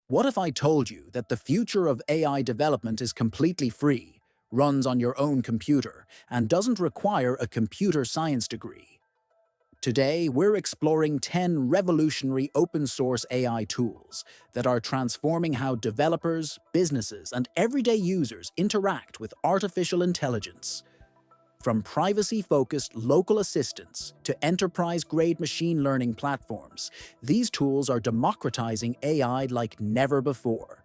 What if I told you that the future of AI development is completely free, runs on your own computer, and doesn't require a computer science degree? Today, we're exploring 10 revolutionary open-source AI tools that are transforming how developers, businesses, and everyday users interact with artificial intelligence. From privacy-focused local assistants to enterprise-grade machine learning platforms, these tools are democratizing AI like never before.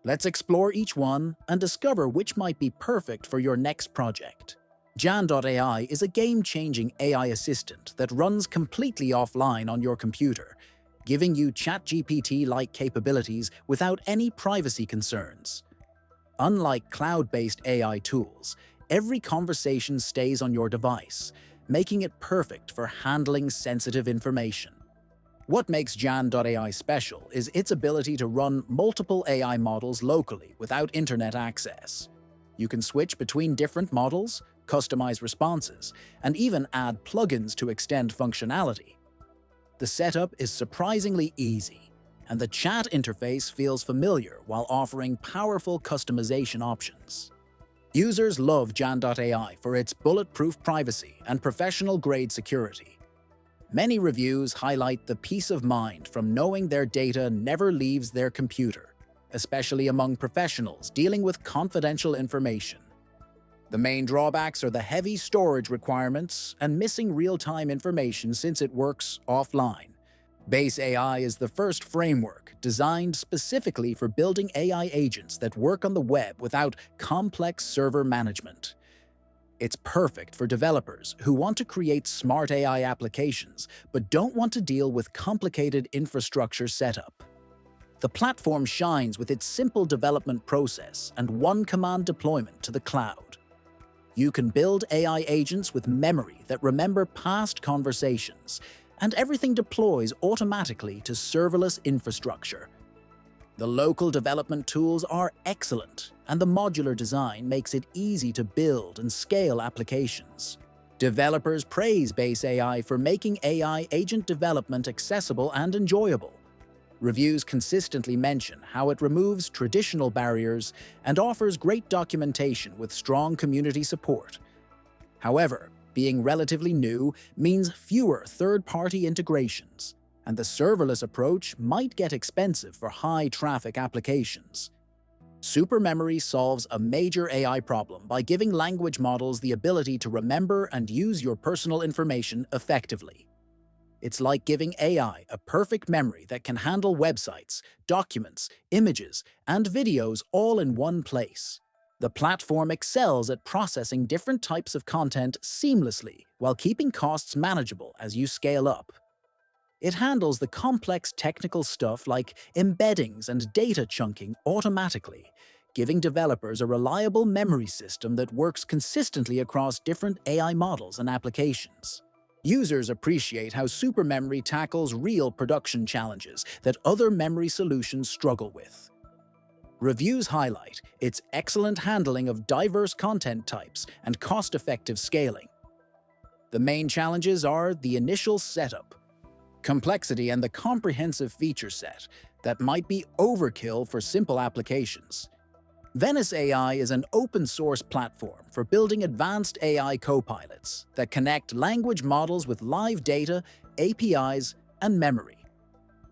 Let's explore each one and discover which might be perfect for your next project. Jan.ai is a game-changing AI assistant that runs completely offline on your computer, giving you ChatGPT-like capabilities without any privacy concerns. Unlike cloud-based AI tools, every conversation stays on your device, making it perfect for handling sensitive information. What makes Jan.ai special is its ability to run multiple AI models locally without internet access. You can switch between different models, customize responses, and even add plugins to extend functionality. The setup is surprisingly easy, and the chat interface feels familiar while offering powerful customization options. Users love Jan.ai for its bulletproof privacy and professional-grade security. Many reviews highlight the peace of mind from knowing their data never leaves their computer, especially among professionals dealing with confidential information. The main drawbacks are the heavy storage requirements and missing real-time information since it works offline. Base AI is the first framework designed specifically for building AI agents that work on the web without complex server management. It's perfect for developers who want to create smart AI applications but don't want to deal with complicated infrastructure setup. The platform shines with its simple development process and one-command deployment to the cloud. You can build AI agents with memory that remember past conversations, and everything deploys automatically to serverless infrastructure. The local development tools are excellent, and the modular design makes it easy to build and scale applications. Developers praise Base AI for making AI agent development accessible and enjoyable. Reviews consistently mention how it removes traditional barriers and offers great documentation with strong community support. However, being relatively new means fewer third-party integrations, and the serverless approach might get expensive for high-traffic applications. Supermemory solves a major AI problem by giving language models the ability to remember and use your personal information effectively. It's like giving AI a perfect memory that can handle websites, documents, images, and videos all in one place. The platform excels at processing different types of content seamlessly while keeping costs manageable as you scale up. It handles the complex technical stuff like embeddings and data chunking automatically, giving developers a reliable memory system that works consistently across different AI models and applications. Users appreciate how Supermemory tackles real production challenges that other memory solutions struggle with. Reviews highlight its excellent handling of diverse content types and cost-effective scaling. The main challenges are the initial setup, complexity, and the comprehensive feature set that might be overkill for simple applications. Venice AI is an open-source platform for building advanced AI copilots that connect language models with live data, APIs, and memory.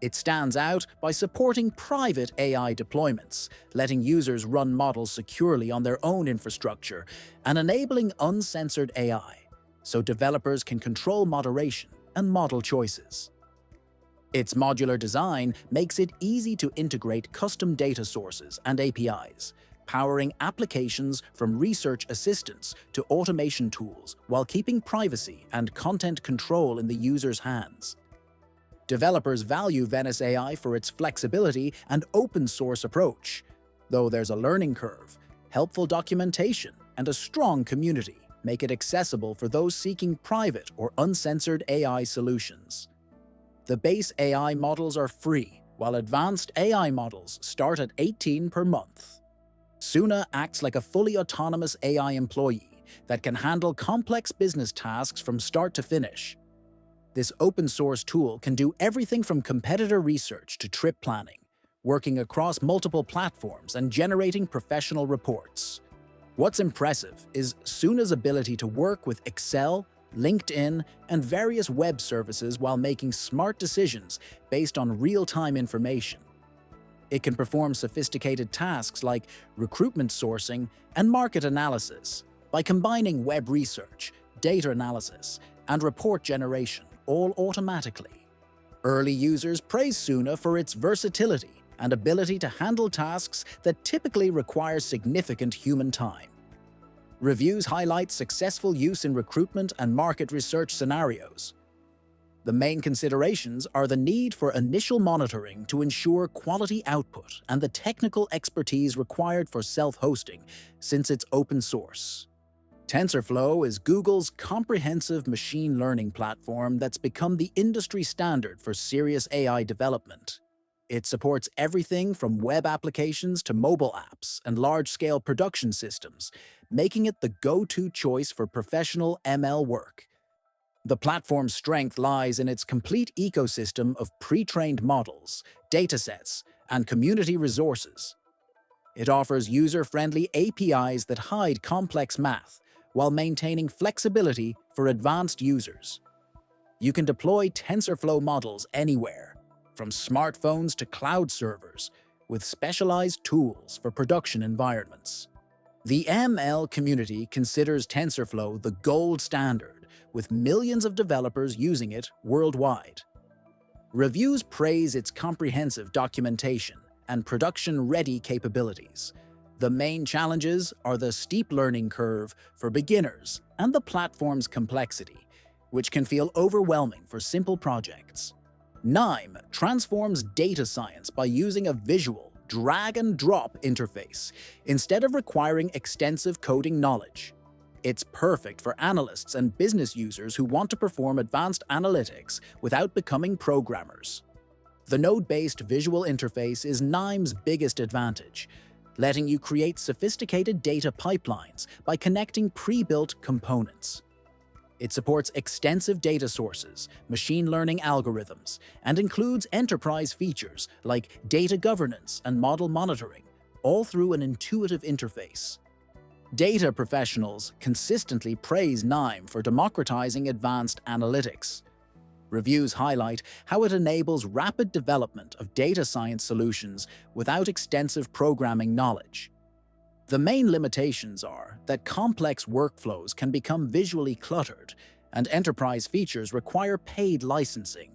It stands out by supporting private AI deployments, letting users run models securely on their own infrastructure, and enabling uncensored AI, so developers can control moderation and model choices. Its modular design makes it easy to integrate custom data sources and APIs, powering applications from research assistants to automation tools while keeping privacy and content control in the user's hands. Developers value Venice AI for its flexibility and open-source approach, though there's a learning curve. Helpful documentation and a strong community make it accessible for those seeking private or uncensored AI solutions. The base AI models are free, while advanced AI models start at $18 per month. Suna acts like a fully autonomous AI employee that can handle complex business tasks from start to finish. This open-source tool can do everything from competitor research to trip planning, working across multiple platforms and generating professional reports. What's impressive is Suna's ability to work with Excel, LinkedIn, and various web services while making smart decisions based on real-time information. It can perform sophisticated tasks like recruitment sourcing and market analysis by combining web research, data analysis, and report generation, all automatically. Early users praise Suna for its versatility and ability to handle tasks that typically require significant human time. Reviews highlight successful use in recruitment and market research scenarios. The main considerations are the need for initial monitoring to ensure quality output and the technical expertise required for self-hosting, since it's open source. Tensorflow is Google's comprehensive machine learning platform that's become the industry standard for serious AI development. It supports everything from web applications to mobile apps and large-scale production systems, making it the go-to choice for professional ML work. The platform's strength lies in its complete ecosystem of pre-trained models, datasets, and community resources. It offers user-friendly APIs that hide complex math while maintaining flexibility for advanced users. You can deploy TensorFlow models anywhere, from smartphones to cloud servers, with specialized tools for production environments. The ML community considers TensorFlow the gold standard, with millions of developers using it worldwide. Reviews praise its comprehensive documentation and production-ready capabilities. The main challenges are the steep learning curve for beginners and the platform's complexity, which can feel overwhelming for simple projects. Knime transforms data science by using a visual, drag-and-drop interface instead of requiring extensive coding knowledge. It's perfect for analysts and business users who want to perform advanced analytics without becoming programmers. The node-based visual interface is Knime's biggest advantage, letting you create sophisticated data pipelines by connecting pre-built components. It supports extensive data sources, machine learning algorithms, and includes enterprise features like data governance and model monitoring, all through an intuitive interface. Data professionals consistently praise Knime for democratizing advanced analytics. Reviews highlight how it enables rapid development of data science solutions without extensive programming knowledge. The main limitations are that complex workflows can become visually cluttered, and enterprise features require paid licensing.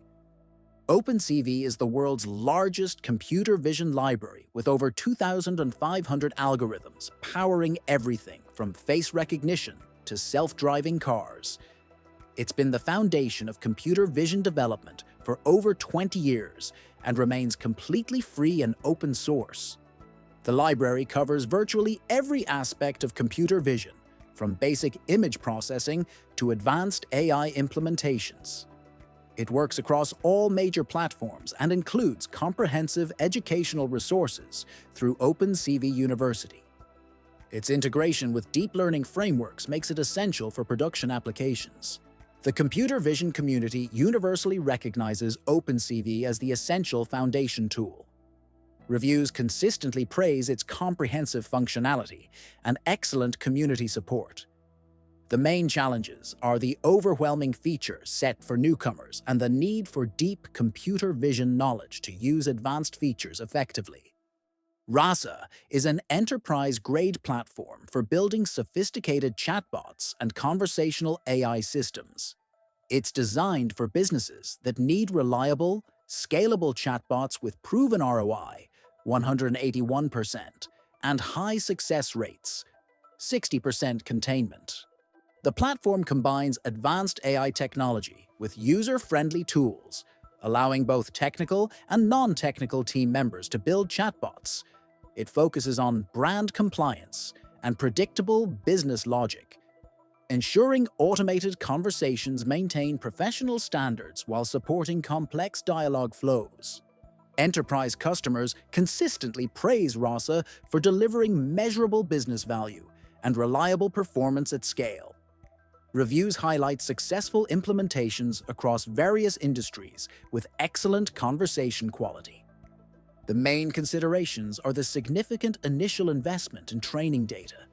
OpenCV is the world's largest computer vision library with over 2,500 algorithms powering everything from face recognition to self-driving cars. It's been the foundation of computer vision development for over 20 years and remains completely free and open source. The library covers virtually every aspect of computer vision, from basic image processing to advanced AI implementations. It works across all major platforms and includes comprehensive educational resources through OpenCV University. Its integration with deep learning frameworks makes it essential for production applications. The computer vision community universally recognizes OpenCV as the essential foundation tool. Reviews consistently praise its comprehensive functionality and excellent community support. The main challenges are the overwhelming feature set for newcomers and the need for deep computer vision knowledge to use advanced features effectively. Rasa is an enterprise-grade platform for building sophisticated chatbots and conversational AI systems. It's designed for businesses that need reliable, scalable chatbots with proven ROI, 181%, and high success rates, 60% containment. The platform combines advanced AI technology with user-friendly tools, allowing both technical and non-technical team members to build chatbots. It focuses on brand compliance and predictable business logic, ensuring automated conversations maintain professional standards while supporting complex dialogue flows. Enterprise customers consistently praise Rasa for delivering measurable business value and reliable performance at scale. Reviews highlight successful implementations across various industries with excellent conversation quality. The main considerations are the significant initial investment in training data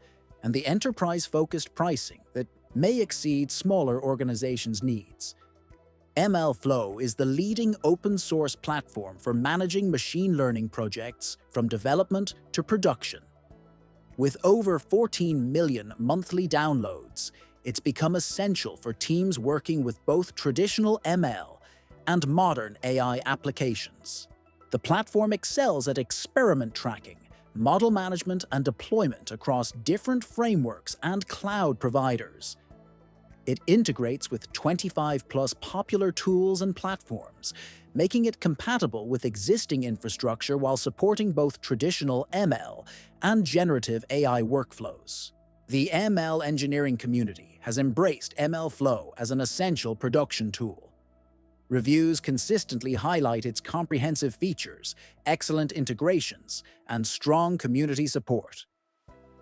and the enterprise-focused pricing that may exceed smaller organizations' needs. Mlflow is the leading open-source platform for managing machine learning projects from development to production. With over 14 million monthly downloads, it's become essential for teams working with both traditional ML and modern AI applications. The platform excels at experiment tracking, model management, and deployment across different frameworks and cloud providers. It integrates with 25+ popular tools and platforms, making it compatible with existing infrastructure while supporting both traditional ML and generative AI workflows. The ML engineering community has embraced Mlflow as an essential production tool. Reviews consistently highlight its comprehensive features, excellent integrations, and strong community support.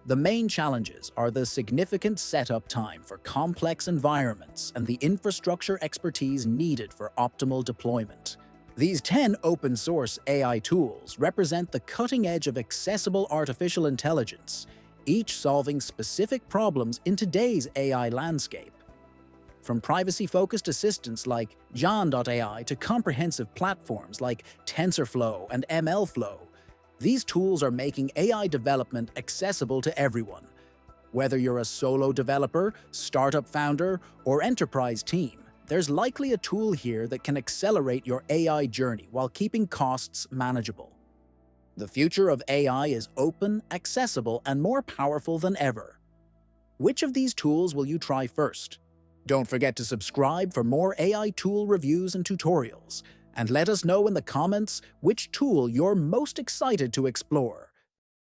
The main challenges are the significant setup time for complex environments and the infrastructure expertise needed for optimal deployment. These 10 open-source AI tools represent the cutting edge of accessible artificial intelligence, each solving specific problems in today's AI landscape. From privacy-focused assistants like John.ai to comprehensive platforms like Tensorflow and Mlflow, these tools are making AI development accessible to everyone. Whether you're a solo developer, startup founder, or enterprise team, there's likely a tool here that can accelerate your AI journey while keeping costs manageable. The future of AI is open, accessible, and more powerful than ever. Which of these tools will you try first? Don't forget to subscribe for more AI tool reviews and tutorials, and let us know in the comments which tool you're most excited to explore.